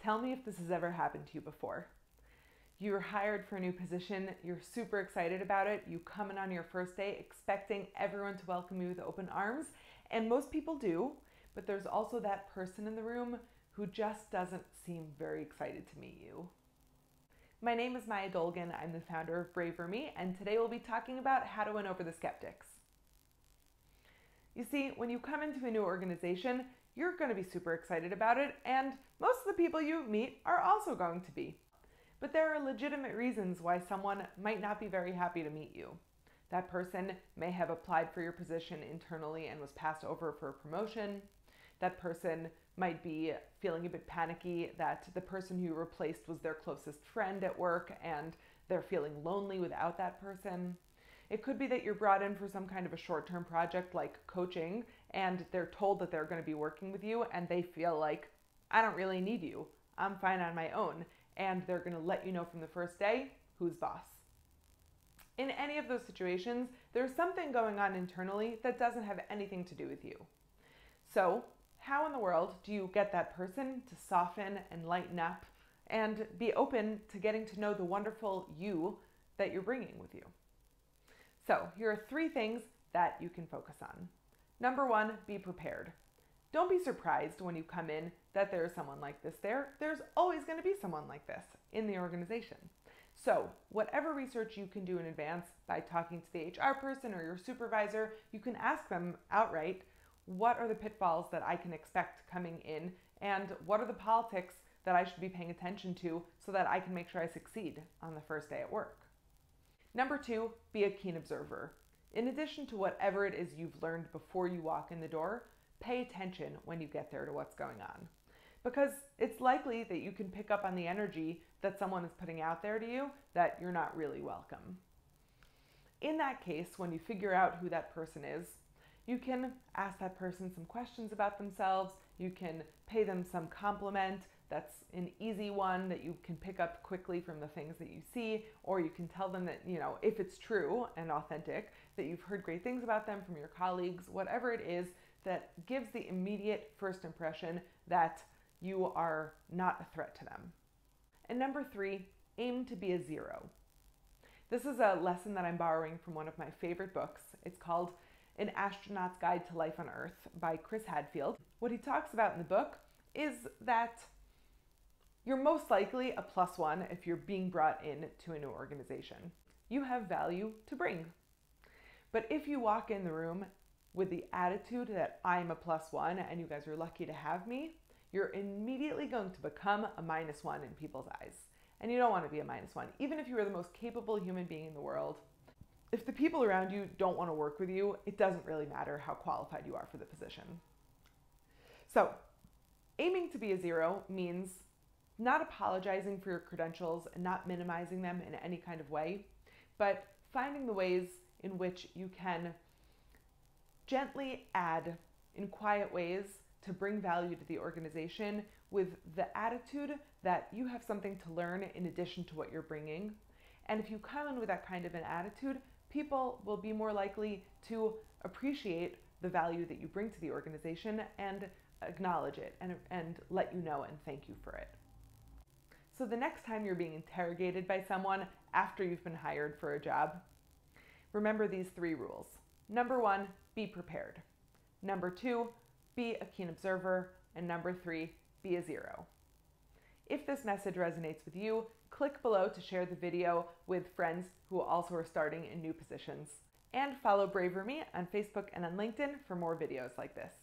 Tell me if this has ever happened to you before. You're hired for a new position, you're super excited about it, you come in on your first day expecting everyone to welcome you with open arms, and most people do, but there's also that person in the room who just doesn't seem very excited to meet you. My name is Maya Dolgan, I'm the founder of Braver Me, and today we'll be talking about how to win over the skeptics. You see, when you come into a new organization, you're going to be super excited about it, and most of the people you meet are also going to be. But there are legitimate reasons why someone might not be very happy to meet you. That person may have applied for your position internally and was passed over for a promotion. That person might be feeling a bit panicky that the person who you replaced was their closest friend at work and they're feeling lonely without that person. It could be that you're brought in for some kind of a short-term project like coaching and they're told that they're going to be working with you and they feel like, I don't really need you, I'm fine on my own, and they're going to let you know from the first day who's boss. In any of those situations, there's something going on internally that doesn't have anything to do with you. So, how in the world do you get that person to soften and lighten up and be open to getting to know the wonderful you that you're bringing with you? So, here are 3 things that you can focus on. Number 1, be prepared. Don't be surprised when you come in that there is someone like this there. There's always going to be someone like this in the organization. So whatever research you can do in advance by talking to the HR person or your supervisor, you can ask them outright, what are the pitfalls that I can expect coming in and what are the politics that I should be paying attention to so that I can make sure I succeed on the first day at work. Number 2, be a keen observer. In addition to whatever it is you've learned before you walk in the door, pay attention when you get there to what's going on. Because it's likely that you can pick up on the energy that someone is putting out there to you that you're not really welcome. In that case, when you figure out who that person is, you can ask that person some questions about themselves, you can pay them some compliment that's an easy one that you can pick up quickly from the things that you see, or you can tell them that, if it's true and authentic, that you've heard great things about them from your colleagues, whatever it is that gives the immediate first impression that you are not a threat to them. And number 3, aim to be a 0. This is a lesson that I'm borrowing from one of my favorite books. It's called An Astronaut's Guide to Life on Earth by Chris Hadfield. What he talks about in the book is that you're most likely a +1 if you're being brought in to a new organization. You have value to bring. But if you walk in the room with the attitude that I'm a +1 and you guys are lucky to have me, you're immediately going to become a -1 in people's eyes. And you don't want to be a -1, even if you are the most capable human being in the world. If the people around you don't want to work with you, it doesn't really matter how qualified you are for the position. So, aiming to be a 0 means not apologizing for your credentials and not minimizing them in any kind of way, but finding the ways in which you can gently add in quiet ways to bring value to the organization with the attitude that you have something to learn in addition to what you're bringing. And if you come in with that kind of an attitude, people will be more likely to appreciate the value that you bring to the organization and acknowledge it and let you know and thank you for it. So the next time you're being interrogated by someone after you've been hired for a job, remember these 3 rules. Number 1, be prepared. Number 2, be a keen observer. And number 3, be a 0. If this message resonates with you, click below to share the video with friends who also are starting in new positions. And follow Braver Me on Facebook and on LinkedIn for more videos like this.